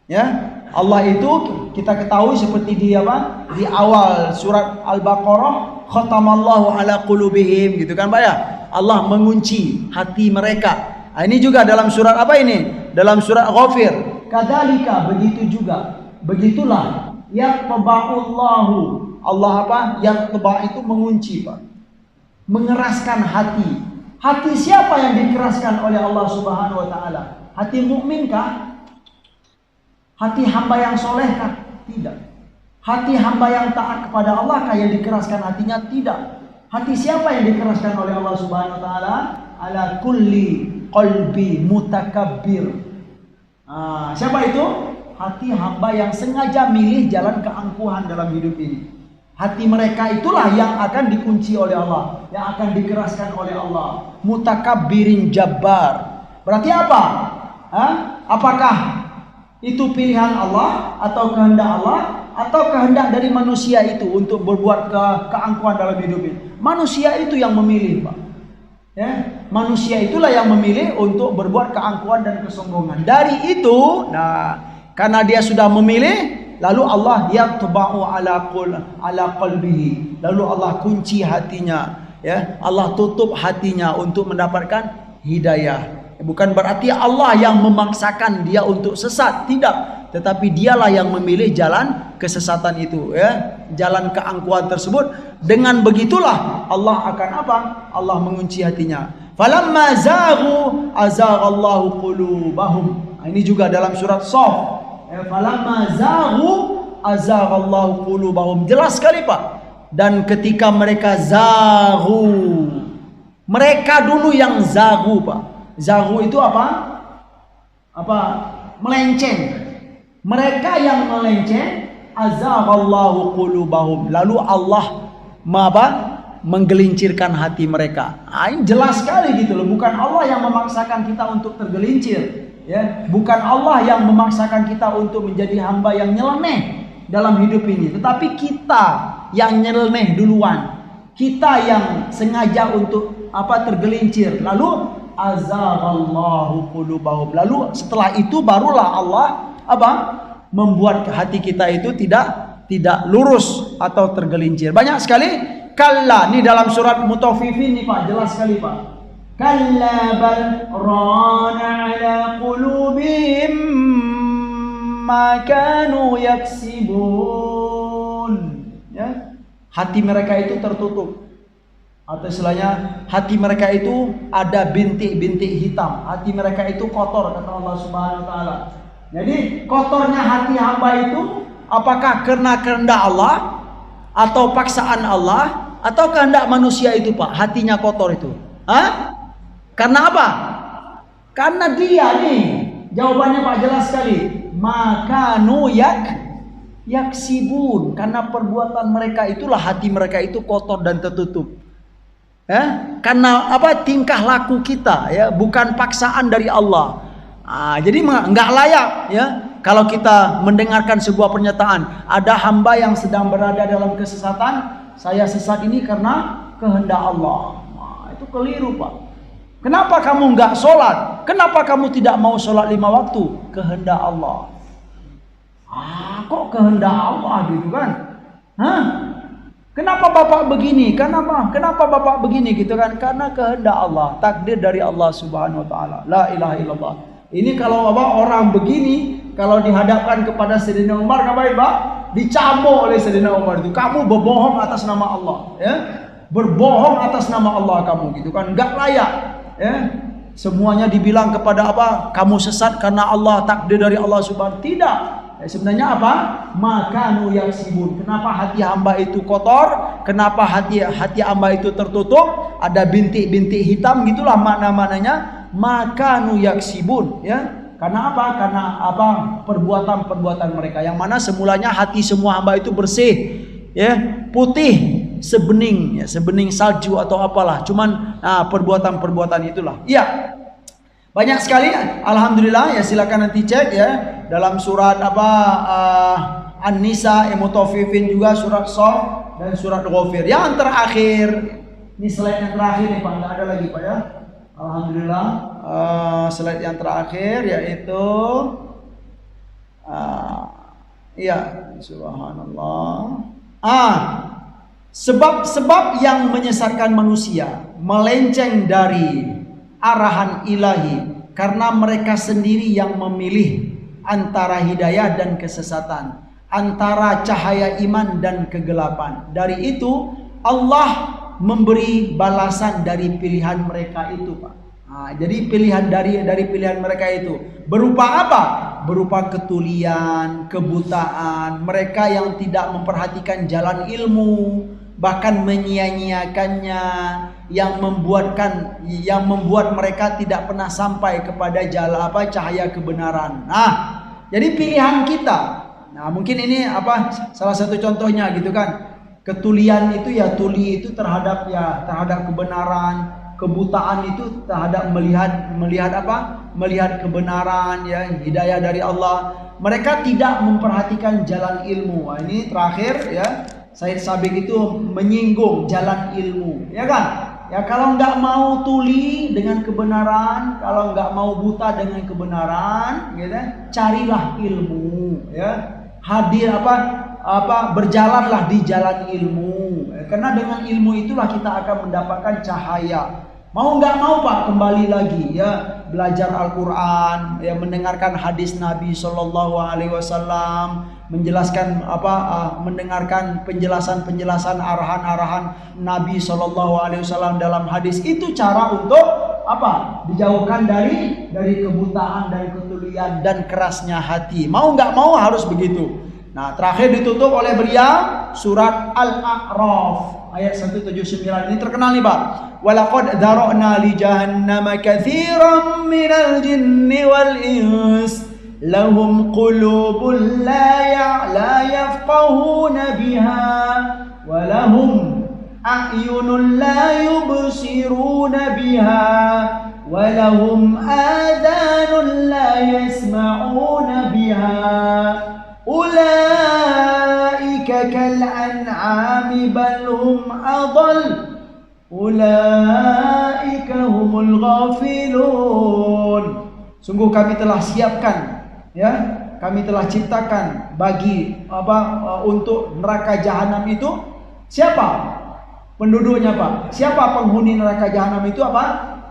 Ya, Allah itu kita ketahui seperti di apa? Di awal surat Al-Baqarah, khatamallahu ala qulubihim gitu kan Pak ya. Allah mengunci hati mereka. Nah, ini juga dalam surat apa ini? Dalam surat Ghafir. Kadzalika, begitu juga. Begitulah yatba'ullahu. Allah apa? Yatba' itu mengunci, Pak. Mengeraskan hati. Hati siapa yang dikeraskan oleh Allah Subhanahu wa taala? Hati mukmin kah? Hati hamba yang soleh kah? Tidak. Hati hamba yang taat kepada Allah kah yang dikeraskan hatinya? Tidak. Hati siapa yang dikeraskan oleh Allah Subhanahu wa taala? Ala kulli qalbi mutakabbir. Siapa itu? Hati hamba yang sengaja milih jalan keangkuhan dalam hidup ini. Hati mereka itulah yang akan dikunci oleh Allah, yang akan dikeraskan oleh Allah. Mutakabbirin jabbar. Berarti apa? Apakah itu pilihan Allah atau kehendak Allah atau kehendak dari manusia itu untuk berbuat keangkuhan dalam hidup ini? Manusia itu yang memilih, Pak. Ya, manusia itulah yang memilih untuk berbuat keangkuhan dan kesombongan. Dari itu, karena dia sudah memilih, lalu Allah yatba'u ala qalbihi. Lalu Allah kunci hatinya, ya. Allah tutup hatinya untuk mendapatkan hidayah. Bukan berarti Allah yang memaksakan dia untuk sesat, tidak. Tetapi dialah yang memilih jalan kesesatan itu, ya. Jalan keangkuhan tersebut. Dengan begitulah Allah akan apa? Allah mengunci hatinya. Falamma zaghu azaghallahu qulubahum. Ini juga dalam surat Shaf. Falamma zaghu azaghallahu qulubahum. Jelas sekali, Pak. Dan ketika mereka zaghu, mereka dulu yang zaghu, Pak. Zaghu itu apa? Melenceng. Mereka yang melenceng, azaghallahu qulubahum. Lalu Allah menggelincirkan hati mereka. Ini jelas sekali gitu loh. Bukan Allah yang memaksakan kita untuk tergelincir, ya. Bukan Allah yang memaksakan kita untuk menjadi hamba yang nyeleneh dalam hidup ini. Tetapi kita yang nyeleneh duluan. Kita yang sengaja untuk tergelincir. Lalu azaghallahu qulubahum. Lalu setelah itu barulah Allah membuat hati kita itu tidak lurus atau tergelincir. Banyak sekali kalla, ini dalam surat Mutaffifin nih Pak, jelas sekali Pak. Kalla bal rana ala qulubihim ma kanu yaksibun. Ya. Hati mereka itu tertutup. Atau istilahnya hati mereka itu ada bintik-bintik hitam. Hati mereka itu kotor, kata Allah Subhanahu wa taala. Jadi kotornya hati hamba itu apakah karena kehendak Allah atau paksaan Allah atau kehendak manusia itu, Pak? Hatinya kotor itu. Karena apa? Karena dia nih. Jawabannya Pak jelas sekali. Makanu yaksibun. Karena perbuatan mereka itulah hati mereka itu kotor dan tertutup. Karena tingkah laku kita, ya, bukan paksaan dari Allah. Jadi nggak layak, ya, kalau kita mendengarkan sebuah pernyataan ada hamba yang sedang berada dalam kesesatan, saya sesat ini karena kehendak Allah. Itu keliru, Pak. Kenapa kamu nggak sholat? Kenapa kamu tidak mau sholat 5 waktu? Kehendak Allah. Kok kehendak Allah gitu kan? Kenapa Bapak begini? Kenapa Bapak begini gitu kan? Karena kehendak Allah, takdir dari Allah Subhanahu wa taala. La ilaha illallah. Ini kalau orang begini, kalau dihadapkan kepada Sayyidina Umar, ngapain Pak? Dicambuk oleh Sayyidina Umar itu. Kamu berbohong atas nama Allah, ya. Berbohong atas nama Allah kamu gitu kan. Enggak layak, ya. Semuanya dibilang kepada kamu sesat karena Allah, takdir dari Allah Subhanahu. Tidak. Sebenarnya makanu yaksibun. Kenapa hati hamba itu kotor? Kenapa hati hamba itu tertutup? Ada bintik-bintik hitam, gitulah maknanya. Makanu yaksibun, ya. Karena Karena perbuatan mereka yang mana semulanya hati semua hamba itu bersih, ya, putih sebening, ya, sebening salju atau apalah. Cuman perbuatan itulah. Iya. Banyak sekali, alhamdulillah, ya, silakan nanti cek, ya, dalam surat An-Nisa, Mutaffifin juga, surat Shaf dan surat Ghafir. Yang terakhir Ini slide yang terakhir nih Pak, nggak ada lagi Pak ya. Alhamdulillah. Slide yang terakhir yaitu iya, subhanallah. Sebab-sebab yang menyesatkan manusia melenceng dari arahan ilahi karena mereka sendiri yang memilih antara hidayah dan kesesatan, antara cahaya iman dan kegelapan. Dari itu Allah memberi balasan dari pilihan mereka itu, Pak. Jadi pilihan dari pilihan mereka itu berupa apa? Berupa ketulian, kebutaan, mereka yang tidak memperhatikan jalan ilmu, bahkan menyia-nyiakannya, yang membuat mereka tidak pernah sampai kepada jalan cahaya kebenaran. Jadi pilihan kita. Mungkin ini salah satu contohnya gitu kan. Ketulian itu ya, tuli itu terhadap kebenaran, kebutaan itu terhadap melihat kebenaran ya, hidayah dari Allah. Mereka tidak memperhatikan jalan ilmu. Ini terakhir ya, Said Sabiq itu menyinggung jalan ilmu, ya kan? Ya kalau nggak mau tuli dengan kebenaran, kalau nggak mau buta dengan kebenaran, gitu, carilah ilmu, ya. Hadir berjalanlah di jalan ilmu, karena dengan ilmu itulah kita akan mendapatkan cahaya. Mau nggak mau Pak, kembali lagi ya, belajar Al-Quran, ya, mendengarkan hadis Nabi SAW, menjelaskan mendengarkan penjelasan arahan Nabi SAW dalam hadis. Itu cara untuk dijauhkan dari kebutaan, dari ketulian dan kerasnya hati. Mau nggak mau harus begitu. Nah, terakhir ditutup oleh beliau surat Al-A'raf ayat 179. Ini terkenal nih Pak. Walaqad dzara'na li jahannama katsiran minal jinni wal ins lahum qulubun la yafqahuna biha wa lahum a'yunun la yubsiruna biha wa lahum adhanun la yasma'una biha ulaika kal an'ami bal hum adall ulaika humul ghafilun. Sungguh kami telah siapkan, ya, kami telah ciptakan bagi untuk neraka jahanam itu siapa penduduknya Pak? Siapa penghuni neraka jahanam itu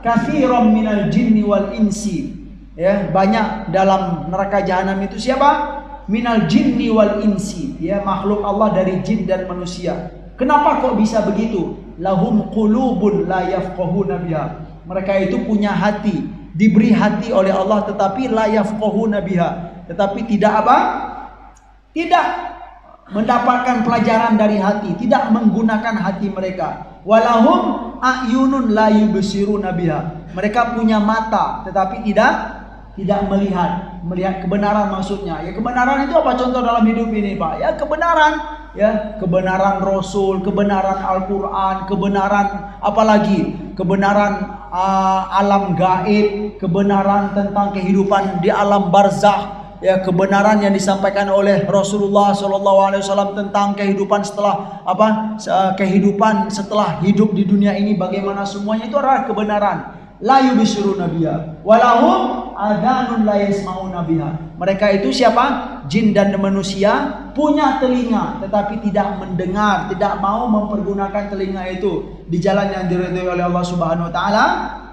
Katsiran minal jinni wal insi. Ya, banyak dalam neraka jahanam itu siapa? Minal jinni wal insi, ya, makhluk Allah dari jin dan manusia. Kenapa kok bisa begitu? Lahum qulubun la yafqahuna biha. Mereka itu punya hati, diberi hati oleh Allah, tetapi la yafqahuna biha, tetapi tidak tidak mendapatkan pelajaran dari hati, tidak menggunakan hati mereka. Walahum a'yunun la yubsiruna biha. Mereka punya mata, tetapi tidak melihat kebenaran maksudnya. Ya, kebenaran itu apa contoh dalam hidup ini Pak? Ya kebenaran, ya, kebenaran Rasul, kebenaran Al-Quran, kebenaran apalagi? Kebenaran alam gaib, kebenaran tentang kehidupan di alam barzakh, ya, kebenaran yang disampaikan oleh Rasulullah SAW tentang kehidupan setelah kehidupan setelah hidup di dunia ini, bagaimana semuanya itu adalah kebenaran. La yubsiruna biha walahum adhanun la yasma'una biha. Mereka itu siapa? Jin dan manusia punya telinga tetapi tidak mendengar, tidak mau mempergunakan telinga itu di jalan yang diridhoi oleh Allah Subhanahu wa taala.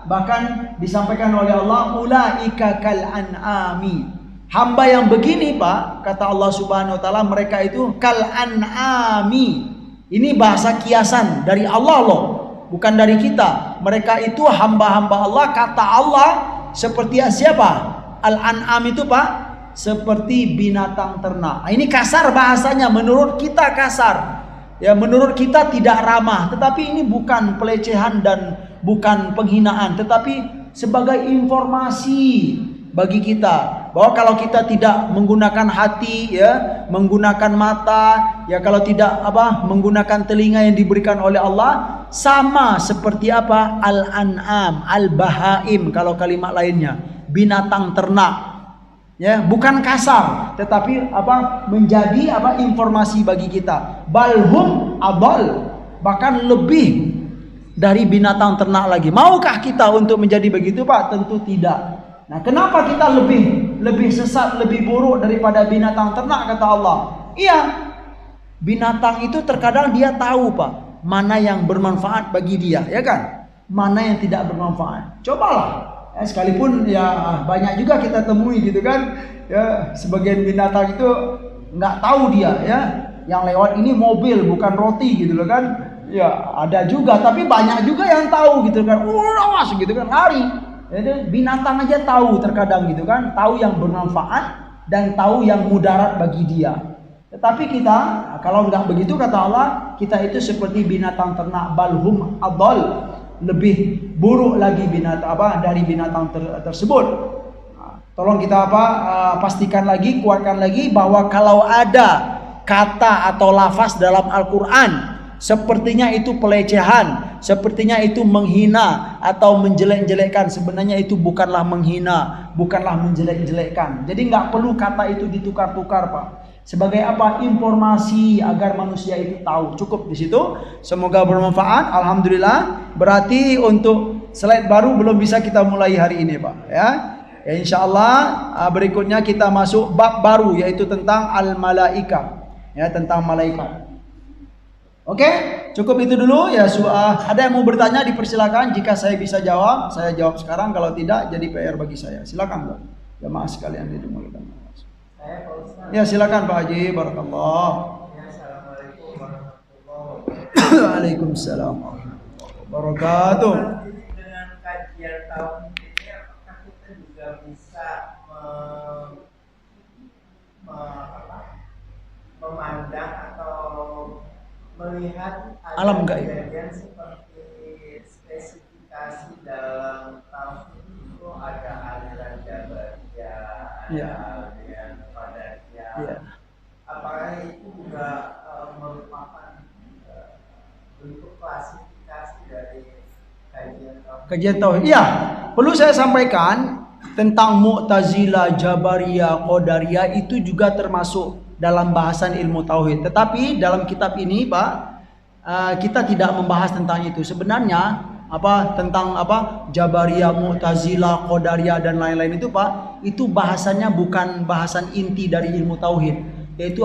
Bahkan disampaikan oleh Allah, ulaika kal an'ami. Hamba yang begini Pak, kata Allah Subhanahu wa taala, mereka itu kal an'ami. Ini bahasa kiasan dari Allah loh, bukan dari kita. Mereka itu hamba-hamba Allah, kata Allah, seperti siapa? Al-an'am itu Pak, seperti binatang ternak. Ini kasar bahasanya, menurut kita kasar. Ya, menurut kita tidak ramah, tetapi ini bukan pelecehan dan bukan penghinaan, tetapi sebagai informasi bagi kita bahwa kalau kita tidak menggunakan hati, ya, menggunakan mata, ya, kalau tidak menggunakan telinga yang diberikan oleh Allah, sama seperti al-an'am, al-bahaim kalau kalimat lainnya, binatang ternak. Ya, bukan kasar, tetapi menjadi informasi bagi kita. Balhum adall, bahkan lebih dari binatang ternak lagi. Maukah kita untuk menjadi begitu, Pak? Tentu tidak. Nah, kenapa kita lebih sesat, lebih buruk daripada binatang ternak, kata Allah? Iya, binatang itu terkadang dia tahu, Pak, mana yang bermanfaat bagi dia, ya kan? Mana yang tidak bermanfaat. Cobalah. Sekalipun ya banyak juga kita temui gitu kan. Ya, sebagian binatang itu nggak tahu dia, ya. Yang lewat ini mobil bukan roti gitu loh kan. Ya, ada juga, tapi banyak juga yang tahu gitu kan. Awas gitu kan, lari. Jadi binatang aja tahu terkadang gitu kan, tahu yang bermanfaat dan tahu yang mudarat bagi dia. Tetapi kita, kalau nggak begitu kata Allah, kita itu seperti binatang ternak, balhum adol, lebih buruk lagi dari binatang tersebut. Tolong kita pastikan lagi, kuatkan lagi bahwa kalau ada kata atau lafaz dalam Al-Quran sepertinya itu pelecehan, sepertinya itu menghina atau menjelek-jelekkan, sebenarnya itu bukanlah menghina, bukanlah menjelek-jelekkan. Jadi nggak perlu kata itu ditukar-tukar, Pak. Sebagai apa? Informasi agar manusia itu tahu. Cukup di situ. Semoga bermanfaat. Alhamdulillah. Berarti untuk slide baru belum bisa kita mulai hari ini, Pak. Ya. Insya Allah berikutnya kita masuk bab baru, yaitu tentang al-malaika. Ya, tentang malaikat. Oke, cukup itu dulu ya. Ada yang mau bertanya dipersilakan. Jika saya bisa jawab, saya jawab sekarang. Kalau tidak, jadi PR bagi saya. Silakan, Pak. Jamaah sekalian dimuliakan. Ya, silakan Pak Haji. Barakallah. Assalamualaikum warahmatullahi wabarakatuh. Waalaikumsalam warahmatullahi wabarakatuh. Dengan kajian tahun ini, apakah kita juga bisa memandang atau melihat alam gaib kejadian seperti spesifikasi dalam tahun itu ada aliran Jabariyah, ada aliran Qadariyah. Apakah itu juga merupakan bentuk klasifikasi dari kajian tauhid? Iya, perlu saya sampaikan tentang Mu'tazilah, Jabariyah, Qadariyah itu juga termasuk dalam bahasan ilmu tauhid. Tetapi dalam kitab ini, Pak, kita tidak membahas tentang itu. Sebenarnya tentang Jabariyah, Mu'tazilah, Qadariyah dan lain-lain itu, Pak, itu bahasannya bukan bahasan inti dari ilmu tauhid, yaitu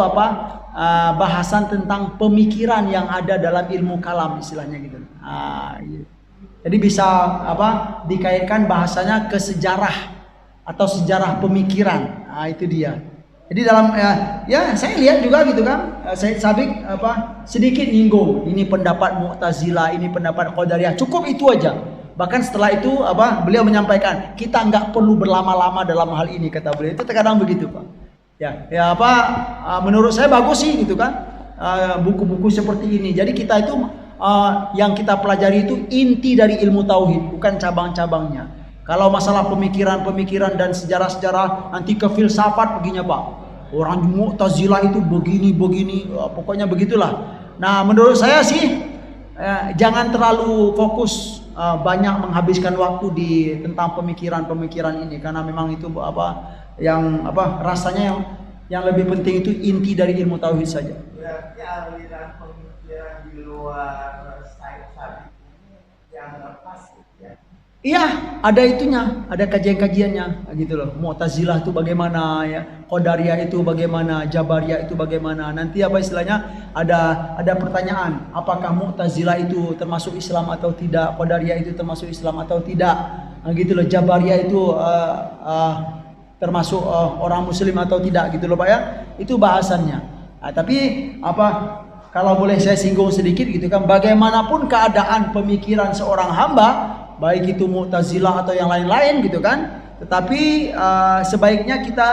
bahasan tentang pemikiran yang ada dalam ilmu kalam, istilahnya gitu. Gitu. Jadi bisa dikaitkan bahasanya ke sejarah atau sejarah pemikiran. Itu dia. Jadi dalam ya saya lihat juga gitu kan, Said Sabiq sedikit nyinggung ini pendapat Mu'tazilah, ini pendapat Qadariyah, cukup itu aja. Bahkan setelah itu beliau menyampaikan kita nggak perlu berlama-lama dalam hal ini, kata beliau. Itu terkadang begitu, Pak. Ya menurut saya bagus sih gitu kan, buku-buku seperti ini. Jadi kita itu yang kita pelajari itu inti dari ilmu tauhid, bukan cabang-cabangnya. Kalau masalah pemikiran-pemikiran dan sejarah-sejarah nanti ke filsafat begini, Pak. Orang Mu'tazilah itu begini, pokoknya begitulah. Nah, menurut saya sih jangan terlalu fokus banyak menghabiskan waktu tentang pemikiran-pemikiran ini, karena memang itu rasanya yang lebih penting itu inti dari ilmu tauhid saja. Berarti aliran pemikiran di luar Said Sabiq ini yang lepas ya. Iya, ada itunya, ada kajian-kajiannya gitu loh. Mu'tazilah itu bagaimana ya, Qadariyah itu bagaimana, Jabariyah itu bagaimana. Nanti istilahnya ada pertanyaan, apakah Mu'tazilah itu termasuk Islam atau tidak, Qadariyah itu termasuk Islam atau tidak. Gitu loh, Jabariyah itu termasuk orang muslim atau tidak gitu loh, Pak ya. Itu bahasannya. Tapi kalau boleh saya singgung sedikit gitu kan, bagaimanapun keadaan pemikiran seorang hamba, baik itu Mu'tazilah atau yang lain-lain gitu kan, tetapi sebaiknya kita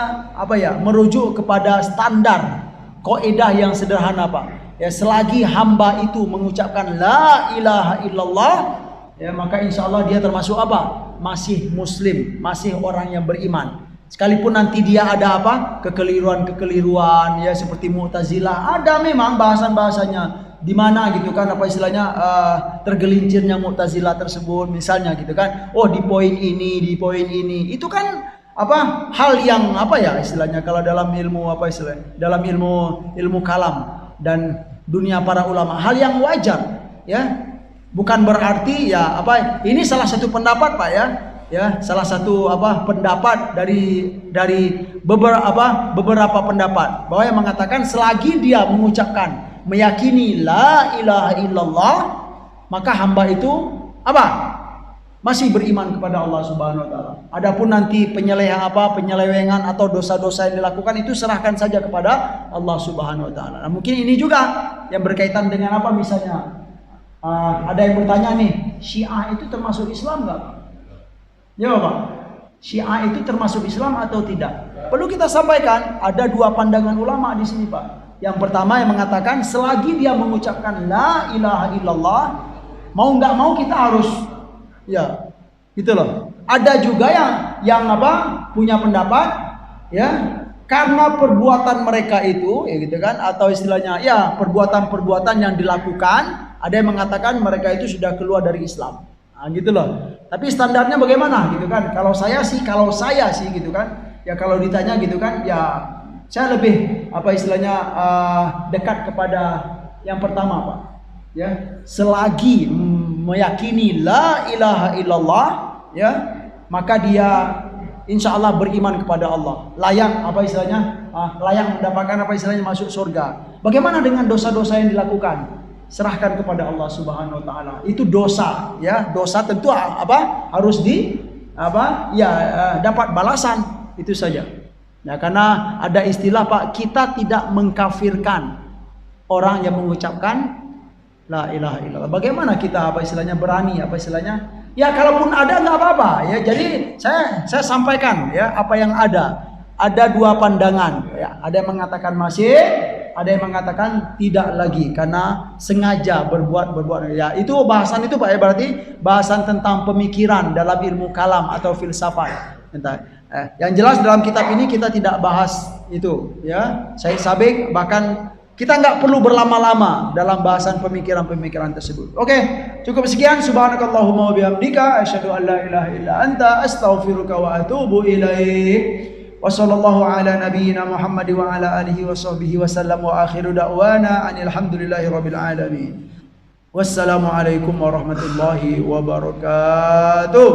merujuk kepada standar kaidah yang sederhana, Pak. Ya, selagi hamba itu mengucapkan la ilaha illallah, ya maka insya Allah dia termasuk masih muslim, masih orang yang beriman. Sekalipun nanti dia ada kekeliruan-kekeliruan ya seperti Mu'tazilah, ada memang bahasan-bahasanya di mana gitu kan istilahnya tergelincirnya Mu'tazilah tersebut misalnya gitu kan. Oh, di poin ini itu kan hal yang istilahnya kalau dalam ilmu dalam ilmu kalam dan dunia para ulama, hal yang wajar ya. Bukan berarti ya apa? Ini salah satu pendapat Pak ya. Ya, salah satu pendapat dari beberapa pendapat bahwa yang mengatakan selagi dia mengucapkan meyakini la ilaha illallah, maka hamba itu masih beriman kepada Allah Subhanahu wa taala. Adapun nanti penyelewengan atau dosa-dosa yang dilakukan itu serahkan saja kepada Allah Subhanahu wa taala. Nah, mungkin ini juga yang berkaitan dengan misalnya ada yang bertanya nih, Syiah itu termasuk Islam enggak? Ya Pak, Syiah itu termasuk Islam atau tidak? Perlu kita sampaikan, ada dua pandangan ulama di sini Pak. Yang pertama yang mengatakan selagi dia mengucapkan la ilaha illallah, mau nggak mau kita harus ya gitu loh. Ada juga yang punya pendapat ya karena perbuatan mereka itu ya gitu kan, atau istilahnya ya perbuatan-perbuatan yang dilakukan, ada yang mengatakan mereka itu sudah keluar dari Islam. Nah, gitu loh. Tapi standarnya bagaimana gitu kan? Kalau saya sih gitu kan. Ya kalau ditanya gitu kan, ya saya lebih dekat kepada yang pertama Pak. Ya, selagi meyakini la ilaha illallah ya, maka dia insya Allah beriman kepada Allah. Layak layak mendapatkan masuk surga. Bagaimana dengan dosa-dosa yang dilakukan? Serahkan kepada Allah Subhanahu wa taala. Itu dosa ya. Dosa tentu harus dapat balasan, itu saja. Ya, karena ada istilah Pak, kita tidak mengkafirkan orang yang mengucapkan la ilaha illallah. Bagaimana kita berani ya kalaupun ada nggak apa-apa ya. Jadi saya sampaikan ya apa yang ada. Ada dua pandangan ya. Ada yang mengatakan masih, ada yang mengatakan tidak lagi karena sengaja berbuat ya. Itu bahasan itu Pak ya, berarti bahasan tentang pemikiran dalam ilmu kalam atau filsafat. Yang jelas dalam kitab ini kita tidak bahas itu ya. Syekh Sabiq bahkan kita nggak perlu berlama-lama dalam bahasan pemikiran-pemikiran tersebut. Oke, cukup sekian. Subhanakallahumma wa bihamdika asyhadu an la ilaha illa anta astaghfiruka wa atubu ilaik. Wa sallallahu ala nabiyyina Muhammad wa ala alihi wa sahbihi wa sallam wa akhiru da'wana anil hamdulillahi rabbil alamin. Wassalamu alaikum warahmatullahi wabarakatuh.